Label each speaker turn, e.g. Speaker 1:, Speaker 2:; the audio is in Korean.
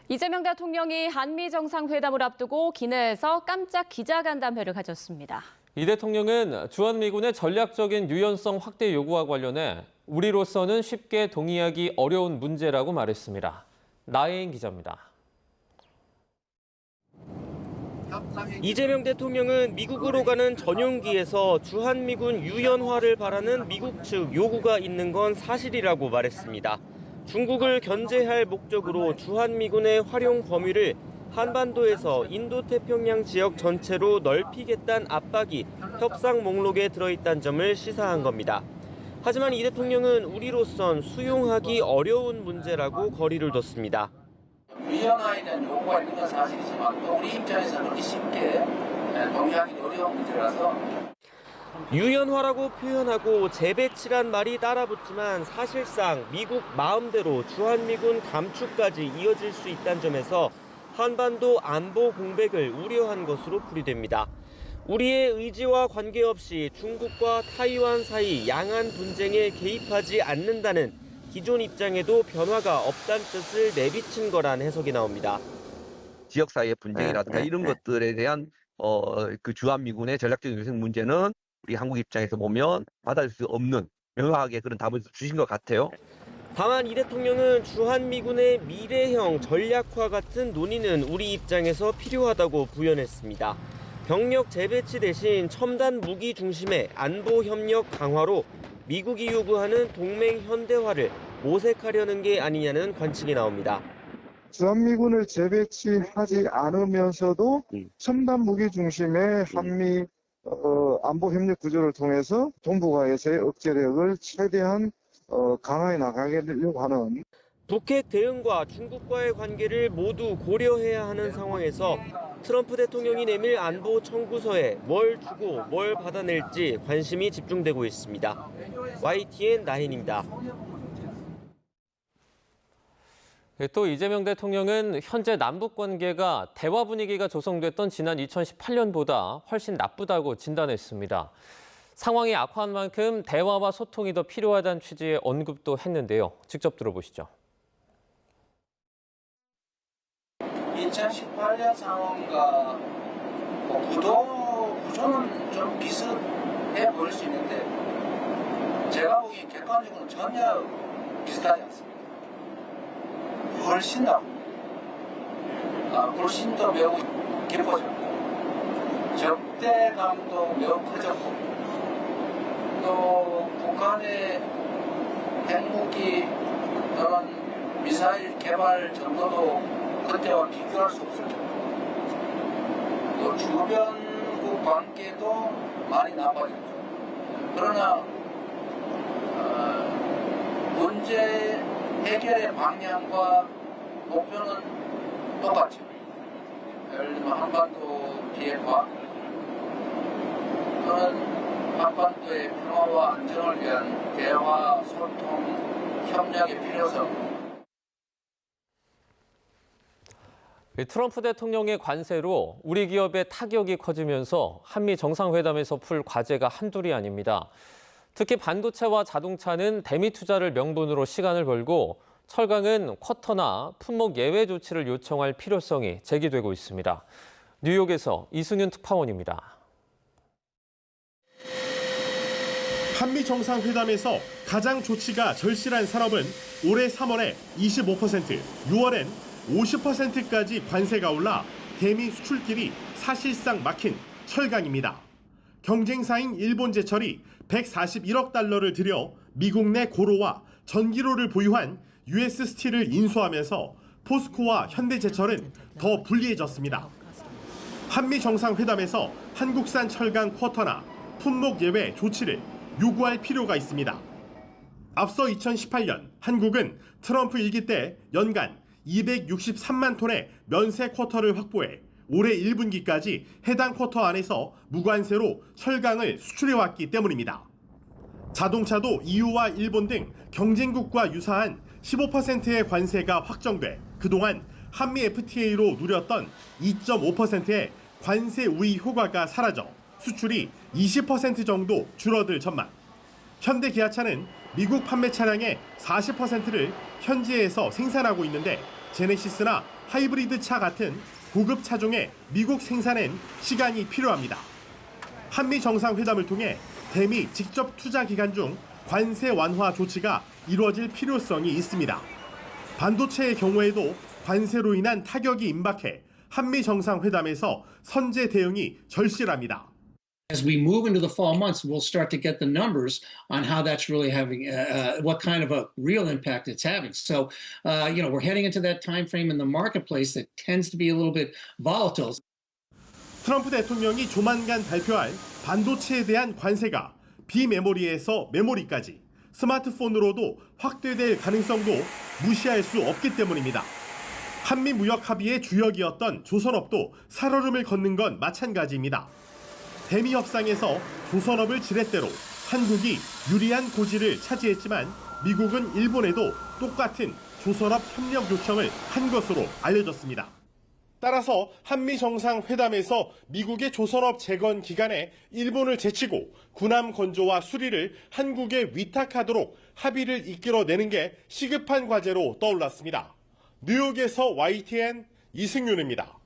Speaker 1: 이재명 대통령이 한미 정상회담을 앞두고 기내에서 깜짝 기자간담회를 가졌습니다.
Speaker 2: 이 대통령은 주한미군의 전략적인 유연성 확대 요구와 관련해 우리로서는 쉽게 동의하기 어려운 문제라고 말했습니다. 나혜인 기자입니다.
Speaker 3: 이재명 대통령은 미국으로 가는 전용기에서 주한미군 유연화를 바라는 미국 측 요구가 있는 건 사실이라고 말했습니다. 중국을 견제할 목적으로 주한미군의 활용 범위를 한반도에서 인도태평양 지역 전체로 넓히겠다는 압박이 협상 목록에 들어있다는 점을 시사한 겁니다. 하지만 이 대통령은 우리로선 수용하기 어려운 문제라고 거리를 뒀습니다.
Speaker 4: 유연화에 대한 요구가 있는 건 사실이지만 또 우리 입장에서는 그렇게 쉽게 동의하기 어려운 문제라서
Speaker 3: 유연화라고 표현하고 재배치란 말이 따라붙지만 사실상 미국 마음대로 주한미군 감축까지 이어질 수 있다는 점에서 한반도 안보 공백을 우려한 것으로 풀이됩니다. 우리의 의지와 관계없이 중국과 타이완 사이 양안 분쟁에 개입하지 않는다는 기존 입장에도 변화가 없다는 뜻을 내비친 거란 해석이 나옵니다.
Speaker 5: 지역 사이의 분쟁이라든가 이런 것들에 대한 그 주한미군의 전략적인 유생 문제는 우리 한국 입장에서 보면 받아들일 수 없는 명확하게 그런 답을 주신 것 같아요.
Speaker 3: 다만 이 대통령은 주한미군의 미래형 전략화 같은 논의는 우리 입장에서 필요하다고 부연했습니다. 병력 재배치 대신 첨단 무기 중심의 안보 협력 강화로 미국이 요구하는 동맹 현대화를 모색하려는 게 아니냐는 관측이 나옵니다.
Speaker 6: 주한미군을 재배치하지 않으면서도 첨단 무기 중심의 한미 안보 협력 구조를 통해서 동북아에서의 억제력을 최대한 강화해 나가려고 하는
Speaker 3: 북핵 대응과 중국과의 관계를 모두 고려해야 하는 상황에서 트럼프 대통령이 내밀 안보 청구서에 뭘 주고 뭘 받아낼지 관심이 집중되고 있습니다. YTN 나혜인입니다.
Speaker 2: 또 이재명 대통령은 현재 남북 관계가 대화 분위기가 조성됐던 지난 2018년보다 훨씬 나쁘다고 진단했습니다. 상황이 악화한 만큼 대화와 소통이 더 필요하다는 취지의 언급도 했는데요. 직접 들어보시죠.
Speaker 4: 2018년 상황과 구조는 좀 비슷해 보일 수 있는데 제가 보기엔 객관적으로는 전혀 비슷하지 않습니다. 훨씬 더 매우 깊어졌고 적대감도 매우 커졌고 또 북한의 핵무기 또는 미사일 개발 정도도 그때와 비교할 수 없을 정도. 또 주변국 관계도 많이 나빠졌죠. 그러나 문제 해결의 방향과 목표는 똑같죠. 예를 들면 한반도 비핵화 또는 한반도의 평화와 안정을 위한 대화, 소통, 협력의 필요성.
Speaker 2: 트럼프 대통령의 관세로 우리 기업의 타격이 커지면서 한미 정상회담에서 풀 과제가 한둘이 아닙니다. 특히 반도체와 자동차는 대미 투자를 명분으로 시간을 벌고 철강은 쿼터나 품목 예외 조치를 요청할 필요성이 제기되고 있습니다. 뉴욕에서 이승윤 특파원입니다.
Speaker 7: 한미 정상회담에서 가장 조치가 절실한 산업은 올해 3월에 25%, 6월엔 50%까지 관세가 올라 대미 수출길이 사실상 막힌 철강입니다. 경쟁사인 일본제철이 141억 달러를 들여 미국 내 고로와 전기로를 보유한 US 스틸을 인수하면서 포스코와 현대제철은 더 불리해졌습니다. 한미 정상회담에서 한국산 철강 쿼터나 품목 예외 조치를 요구할 필요가 있습니다. 앞서 2018년 한국은 트럼프 일기 때 연간 263만 톤의 면세 쿼터를 확보해 올해 1분기까지 해당 쿼터 안에서 무관세로 철강을 수출해왔기 때문입니다. 자동차도 EU와 일본 등 경쟁국과 유사한 15%의 관세가 확정돼 그동안 한미 FTA로 누렸던 2.5%의 관세 우위 효과가 사라져 수출이 20% 정도 줄어들 전망. 현대기아차는 미국 판매 차량의 40%를 현지에서 생산하고 있는데 제네시스나 하이브리드 차 같은 고급 차종의 미국 생산엔 시간이 필요합니다. 한미 정상회담을 통해 대미 직접 투자 기간 중 관세 완화 조치가 이루어질 필요성이 있습니다. 반도체의 경우에도 관세로 인한 타격이 임박해 한미 정상회담에서 선제 대응이 절실합니다.
Speaker 8: As we move into the fall months, we'll start to get the numbers on how that's really having, what kind of a real impact it's having. So, we're heading into that time frame in the marketplace that tends to be a little bit volatile.
Speaker 7: 트럼프 대통령이 조만간 발표할 반도체에 대한 관세가 비메모리에서 메모리까지 스마트폰으로도 확대될 가능성도 무시할 수 없기 때문입니다. 한미 무역 합의의 주역이었던 조선업도 살얼음을 걷는 건 마찬가지입니다. 대미 협상에서 조선업을 지렛대로 한국이 유리한 고지를 차지했지만 미국은 일본에도 똑같은 조선업 협력 요청을 한 것으로 알려졌습니다. 따라서 한미 정상회담에서 미국의 조선업 재건 기간에 일본을 제치고 군함 건조와 수리를 한국에 위탁하도록 합의를 이끌어내는 게 시급한 과제로 떠올랐습니다. 뉴욕에서 YTN 이승윤입니다.